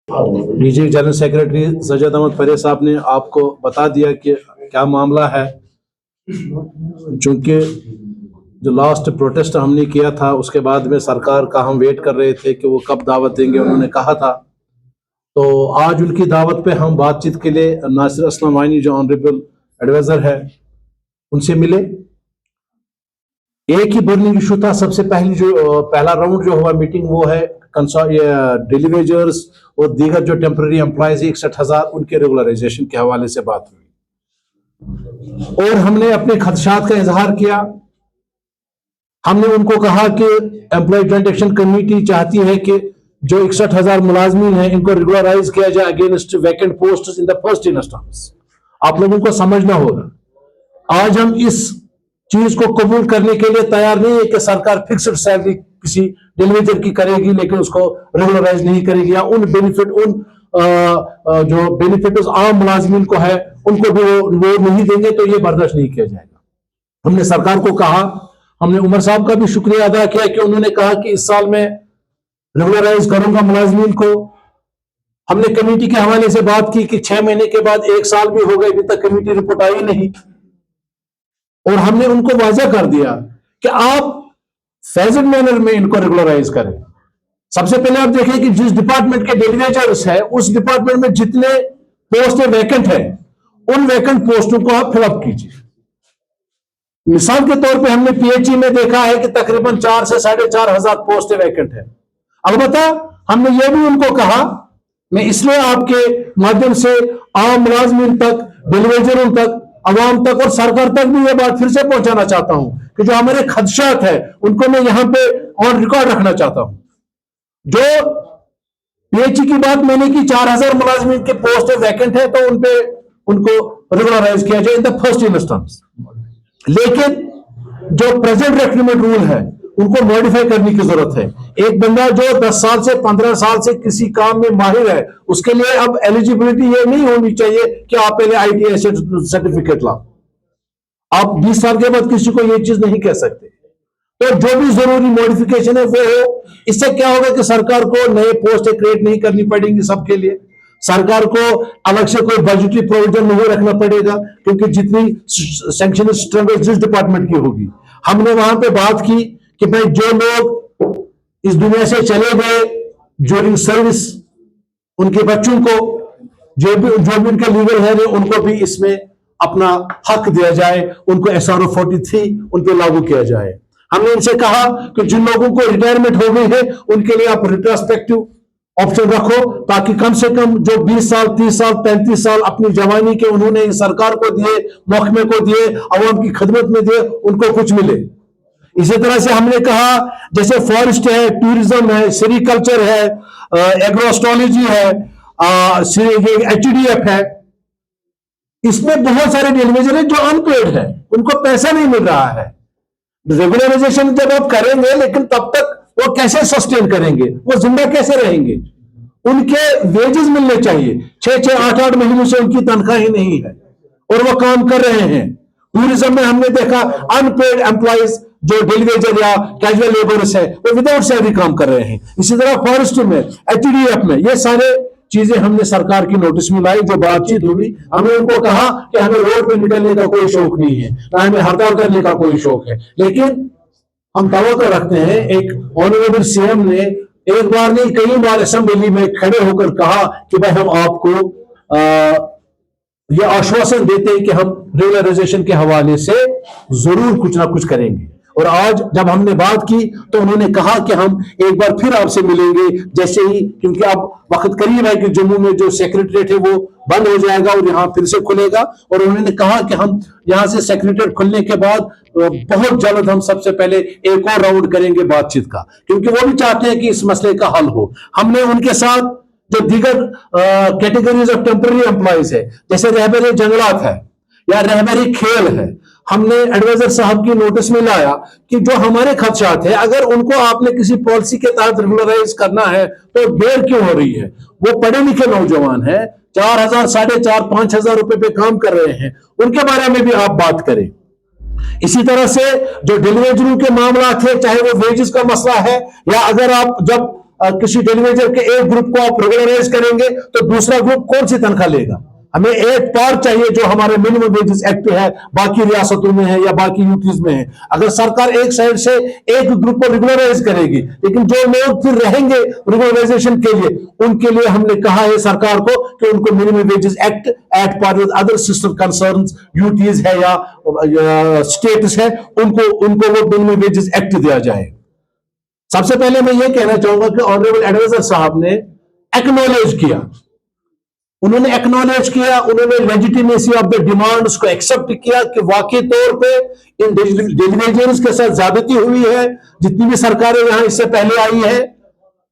DG general secretary Sajjad Ahmad परे साहब ने आपको बता दिया कि क्या मामला है। चूंकि जो लास्ट प्रोटेस्ट हमने किया था उसके बाद में सरकार का हम वेट कर रहे थे कि वो कब दावत देंगे, उन्होंने कहा था। तो आज उनकी दावत पे हम बातचीत के लिए नासिर असलम वानी जो ऑनरेबल एडवाइजर है उनसे मिले। एक ही बर्निंग इशू था। सबसे पहला राउंड जो हुआ मीटिंग वो है डेली वेजर्स और दीगर जो टेम्पररी एम्प्लॉयज 61,000 उनके रेगुलराइजेशन के हवाले से बात हुई और हमने अपने खदशात का इजहार किया। हमने उनको कहा कि एम्प्लॉय जॉइंट एक्शन कमेटी चाहती है कि जो 61,000 मुलाजमीन हैं इनको रेगुलराइज किया जाए against vacant post in the first instance. आप लोगों को समझना होगा, आज हम इस चीज को कबूल करने के लिए तैयार नहीं है कि सरकार फिक्स्ड सैलरी किसी डेलीवेजर की करेगी लेकिन उसको रेगुलराइज नहीं करेगी, या उन जो बेनिफिट आम मुलाजमीन को है उनको भी वो नहीं देंगे, तो ये बर्दाश्त नहीं किया जाएगा। हमने सरकार को कहा, हमने उमर साहब का भी शुक्रिया अदा किया कि उन्होंने कहा कि इस साल में रेगुलराइज करूंगा मुलाजमीन को। हमने कमेटी के हवाले से बात की कि 6 महीने के बाद 1 साल भी हो गए, अभी तक कमेटी रिपोर्ट आई नहीं, और हमने उनको वाज़ेह कर दिया कि आप फेजड मैनर में इनको रेगुलराइज करें। सबसे पहले आप देखें कि जिस डिपार्टमेंट के डेलीवेजर्स है उस डिपार्टमेंट में जितने पोस्टें वैकेंट है उन वैकेंट पोस्टों को आप फिलअप कीजिए। मिसाल के तौर पे हमने पीएचई में देखा है कि तकरीबन 4 से 4,500 पोस्टें वैकेंट है। अलबत्ता हमने ये भी उनको कहा, मैं इसलिए आपके माध्यम से आम मुलाजमीन तक, डेलीवेजरों तक, अवाम तक और सरकार तक भी ये बात फिर से पहुंचाना चाहता हूं कि जो हमारे खदशात है उनको मैं यहां पे ऑन रिकॉर्ड रखना चाहता हूं। जो पीएचई की बात मैंने की, 4,000 मुलाजमीन के पोस्ट वैकेंट है तो उनको रेगुलराइज किया जाए इन द फर्स्ट इंस्टेंस। लेकिन जो प्रेजेंट रिक्रूटमेंट रूल है उनको मॉडिफाई करने की जरूरत है। एक बंदा जो 10 साल से 15 साल से किसी काम में माहिर है उसके लिए अब एलिजिबिलिटी ये नहीं होनी चाहिए कि आप पहले आईटीआई सर्टिफिकेट लाओ। आप 20 साल के बाद किसी को ये चीज नहीं कह सकते। तो जो भी जरूरी मॉडिफिकेशन है वो हो। इससे क्या होगा कि सरकार को नए पोस्ट क्रिएट नहीं करनी पड़ेंगी सबके लिए, सरकार को अलग से कोई बजटरी प्रोविजन नहीं रखना पड़ेगा, क्योंकि जितनी सैंक्शन स्ट्रगल जिस डिपार्टमेंट की होगी। हमने वहां पे बात की कि भाई जो लोग इस दुनिया से चले गए ड्यूरिंग सर्विस, उनके बच्चों को जो भी उनके लीगल है उनको भी इसमें अपना हक दिया जाए, उनको SRO 43 उन पर लागू किया जाए। हमने इनसे कहा कि जिन लोगों को रिटायरमेंट हो गई है उनके लिए आप रिट्रोस्पेक्टिव ऑप्शन रखो, ताकि कम से कम जो 20 साल 30 साल 35 साल अपनी जवानी के उन्होंने सरकार को दिए, महकमे को दिए, अवाम की खिदमत में दिए, उनको कुछ मिले। इसी तरह से हमने कहा जैसे फॉरेस्ट है, टूरिज्म है, सेरिकल्चर है, एग्रोस्ट्रोलॉजी है, HDF है, इसमें बहुत सारे डेलीवेजर हैं जो अनपेड है, उनको पैसा नहीं मिल रहा है। रेगुलराइजेशन जब आप करेंगे लेकिन तब तक वो कैसे सस्टेन करेंगे, वो जिंदा कैसे रहेंगे? उनके वेजेस मिलने चाहिए। 6-6 8-8 महीनों से उनकी तनख्वाह ही नहीं है और वो काम कर रहे हैं। टूरिज्म में हमने देखा अनपेड एम्प्लॉइज जो डेलीवेजर या कैजुअल लेबरर्स है वो विदाउट सैलरी काम कर रहे हैं। इसी तरह फॉरेस्ट में, HDF में, ये सारे चीजें हमने सरकार की नोटिस में लाई। जो बातचीत हुई हमने उनको कहा कि हमें रोड पे निकलने का कोई शौक नहीं है, ना हमें हड़ताल करने का कोई शौक है, लेकिन हम तवक्को रखते हैं। एक ऑनरेबल CM ने एक बार नहीं कई बार असेंबली में खड़े होकर कहा कि भाई हम आपको ये आश्वासन देते हैं कि हम रेगुलराइजेशन के हवाले से जरूर कुछ ना कुछ करेंगे। और आज जब हमने बात की तो उन्होंने कहा कि हम एक बार फिर आपसे मिलेंगे जैसे ही, क्योंकि अब वक्त करीब है कि जम्मू में जो सेक्रेटरीट है वो बंद हो जाएगा और यहाँ फिर से खुलेगा। और उन्होंने कहा कि हम यहाँ से सेक्रेटरीट खुलने के बाद बहुत जल्द हम सबसे पहले एक और राउंड करेंगे बातचीत का, क्योंकि वो भी चाहते हैं कि इस मसले का हल हो। हमने उनके साथ जो दीगर कैटेगरीज ऑफ टेम्पररी एम्प्लॉयज है, जैसे रहबरी जंगलात है या रहबरी खेल है, हमने एडवाइजर साहब की नोटिस में लाया कि जो हमारे खदशात है अगर उनको आपने किसी पॉलिसी के तहत रेगुलराइज करना है तो देर क्यों हो रही है? वो पढ़े लिखे नौजवान है, 4,000 4,500 5,000 रुपए पे काम कर रहे हैं, उनके बारे में भी आप बात करें। इसी तरह से जो डिलीवरी के मामला थे, चाहे वो वेजेस का मसला है या अगर आप जब किसी टेलीविजन के एक ग्रुप को आप रेगुलराइज करेंगे तो दूसरा ग्रुप कौन सी तनख्वाह लेगा? हमें एक पार चाहिए जो हमारे मिनिमम वेजेस एक्ट है, बाकी रियासतों में है या बाकी यूटीज में है। अगर सरकार एक साइड से एक ग्रुप को रेगुलराइज करेगी, लेकिन जो लोग फिर रहेंगे रेगुलराइजेशन के लिए, उनके लिए हमने कहा है सरकार को कि उनको minimum wages act at par with other sister concerns, UTs है या स्टेट्स है, उनको वो मिनिमम वेजेस एक्ट दिया जाए। सबसे पहले मैं ये कहना चाहूंगा कि ऑनरेबल एडवाइजर साहब ने एक्नॉलेज किया, उन्होंने लेजिटिमेसी ऑफ द डिमांड्स को एक्सेप्ट किया कि वाकई तौर पे इन डिलीवरेजर्स के साथ ज्यादती हुई है, जितनी भी सरकारें यहां इससे पहले आई है।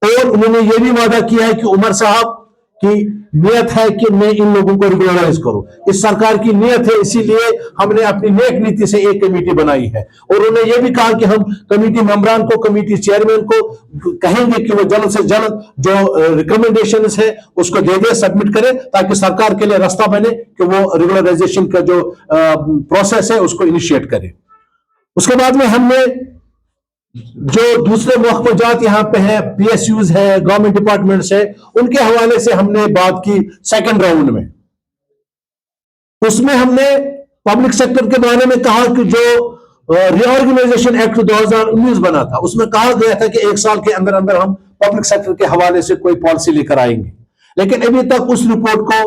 और उन्होंने ये भी वादा किया है कि उमर साहब की नियत है कि मैं इन लोगों को रेगुलराइज करूं। इस सरकार की नियत है, इसीलिए हमने अपनी नेक नीति से एक कमेटी बनाई है। और उन्होंने ये भी कहा कि हम कमेटी मेंबरान को, कमेटी चेयरमैन को कहेंगे कि वो जल्द से जल्द जो रिकमेंडेशंस है उसको दे सबमिट करें, ताकि सरकार के लिए रास्ता बने कि वो रेगुलराइजेशन का जो प्रोसेस है उसको इनिशिएट करे। उसके बाद में हमने जो दूसरे महकमात यहां पे है, पीएसयूज है, गवर्नमेंट डिपार्टमेंट्स है, उनके हवाले से हमने बात की सेकंड राउंड में। उसमें हमने पब्लिक सेक्टर के बारे में कहा कि जो रीऑर्गेनाइजेशन एक्ट 2019 बना था, उसमें कहा गया था कि 1 साल के अंदर अंदर हम पब्लिक सेक्टर के हवाले से कोई पॉलिसी लेकर आएंगे, लेकिन अभी तक उस रिपोर्ट को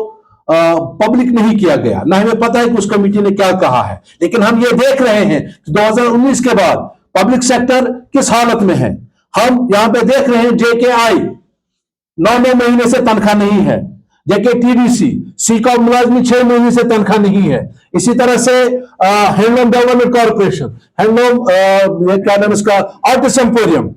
पब्लिक नहीं किया गया, ना हमें पता है कि उस कमेटी ने क्या कहा है। लेकिन हम ये देख रहे हैं कि 2019 के बाद पब्लिक सेक्टर किस हालत में है। हम यहां पे देख रहे हैं जेकेआई 9 महीने से तनख्वाह नहीं है, जेके टीडीसी सीका मुलाजमी 6 महीने से तनख्वाह नहीं है। इसी तरह से हैंडलूम डेवलपमेंट कॉर्पोरेशन, हैंडलूम क्या नाम इसका, आर्टिस्ट एम्पोरियम,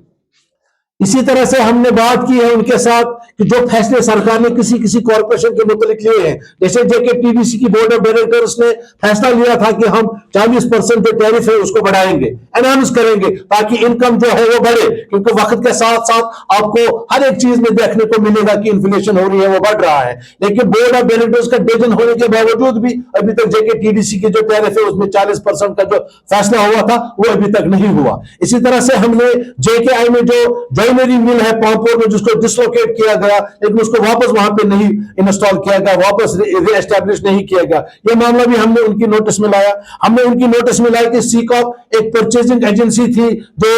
इसी तरह से हमने बात की है उनके साथ कि जो फैसले सरकार ने किसी किसी कॉर्पोरेशन के मुतालिक लिए हैं, जैसे जेके टीडीसी की बोर्ड ऑफ डायरेक्टर्स ने फैसला लिया था कि हम 40% जो टैरिफ है उसको बढ़ाएंगे, अनाउंस करेंगे, ताकि इनकम जो है वो बढ़े, क्योंकि वक्त के साथ साथ आपको हर एक चीज में देखने को मिलेगा कि इन्फ्लेशन हो रही है, वो बढ़ रहा है। लेकिन बोर्ड ऑफ डायरेक्टर्स का डिसीजन होने के बावजूद भी अभी तक जेके टीडीसी की जो टैरिफ है उसमें 40% का जो फैसला हुआ था वो अभी तक नहीं हुआ। इसी तरह से हमने जेकेआई में जो जॉइनरी मिल है पांपोर में, जिसको डिसलोकेट किया गया, लेकिन उसको वापस वहां पे नहीं इंस्टॉल किया गया, वापस रीएस्टैब्लिश नहीं किया गया, ये मामला भी हमने उनकी नोटिस में लाया। हमने उनकी नोटिस में लाया कि सीकॉप एक परचेजिंग एजेंसी थी, जो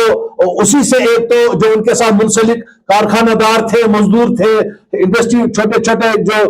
उसी से एक तो जो उनके साथ मुंसलिक कारखानादार थे, मजदूर थे, इंडस्ट्री छोटे छोटे जो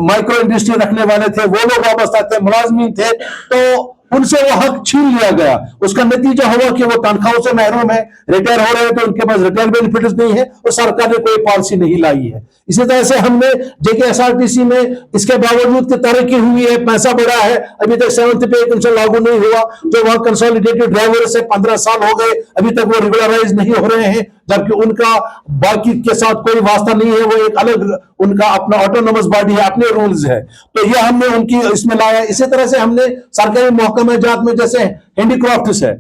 माइक्रो इंडस्ट्री रखने वाले थे वो लोग वापस आते, मुलाजमीन थे, तो उनसे वो हक छीन लिया गया। उसका नतीजा हुआ कि वो तनख्वाहों से महरूम है, रिटायर हो रहे हैं तो उनके पास रिटायर बेनिफिट्स नहीं है, और सरकार ने कोई पॉलिसी नहीं लाई है। इसी तरह से हमने जेकेएसआरटीसी में इसके बावजूद की तरक्की हुई है, पैसा बढ़ा है, अभी तक 7th पे कमीशन लागू नहीं हुआ। जो वहां कंसोलिडेटेड ड्राइवर से 15 साल हो गए, अभी तक वो रेगुलराइज नहीं हो रहे हैं, जबकि उनका बाकी के साथ कोई वास्ता नहीं है, वो एक अलग उनका अपना ऑटोनोमस बॉडी है, अपने रूल्स है, तो ये हमने उनकी इसमें लाया। इसी तरह से हमने सरकारी महकमा जात में जैसे हैंडीक्राफ्ट्स है,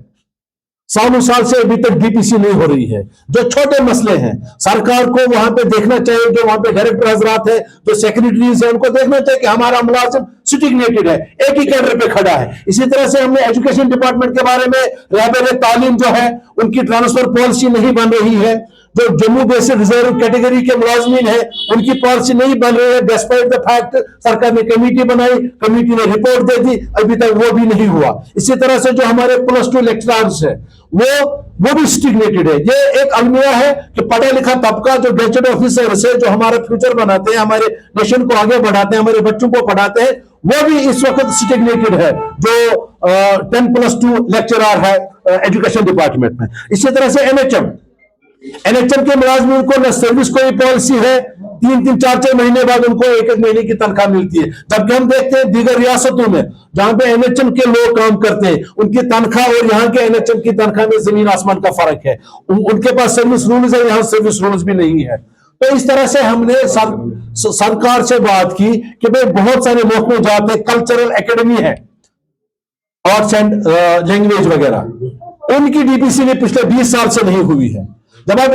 सालों साल से अभी तक डीपीसी नहीं हो रही है। जो छोटे मसले हैं सरकार को वहां पे देखना चाहिए, जो वहां पे डायरेक्टर हजरात है, जो सेक्रेटरीज है, उनको देखना चाहिए कि हमारा मुलाजिम सिटिग्नेटेड है, एक ही कैडर पे खड़ा है। इसी तरह से हमने एजुकेशन डिपार्टमेंट के बारे में, रहबर तालीम जो है उनकी ट्रांसफर पॉलिसी नहीं बन रही है, जो जम्मू बेसिक रिजर्व कैटेगरी के मुलाजमीन है उनकी पॉलिसी नहीं बन रही है, डिस्पाइट द फैक्ट सरकार ने कमेटी बनाई, कमेटी ने रिपोर्ट दे दी, अभी तक वो भी नहीं हुआ। इसी तरह से जो हमारे +2 लेक्चरर्स है वो भी स्टिग्नेटेड है। ये एक अलमिया है कि पढ़ा लिखा तबका जो गैजेट ऑफिसर से जो हमारा फ्यूचर बनाते हैं, हमारे नेशन को आगे बढ़ाते हैं, हमारे बच्चों को पढ़ाते हैं, वो भी इस वक्त स्टिग्नेटेड है, जो 10+2 लेक्चरर है एजुकेशन डिपार्टमेंट में। इसी तरह से एनएचएम के मुलाजमीन को न सर्विस कोई पॉलिसी है, 3-3, 4-4 महीने बाद उनको 1-1 महीने की तनख्वाह मिलती है, जबकि हम देखते हैं दीगर रियासतों में जहां पे एनएचएम के लोग काम करते हैं उनकी तनख्वाह और यहाँ के एनएचएम की तनख्वाह में जमीन आसमान का फर्क है। उनके पास सर्विस रूल्स है, यहाँ सर्विस रूल्स भी नहीं है। तो इस तरह से हमने सरकार से बात की कि भाई बहुत सारे महकमे जाते हैं, कल्चरल एकेडमी है, आर्ट्स एंड लैंग्वेज वगैरह, उनकी डीपीसी ने पिछले 20 साल से नहीं हुई है। जब आप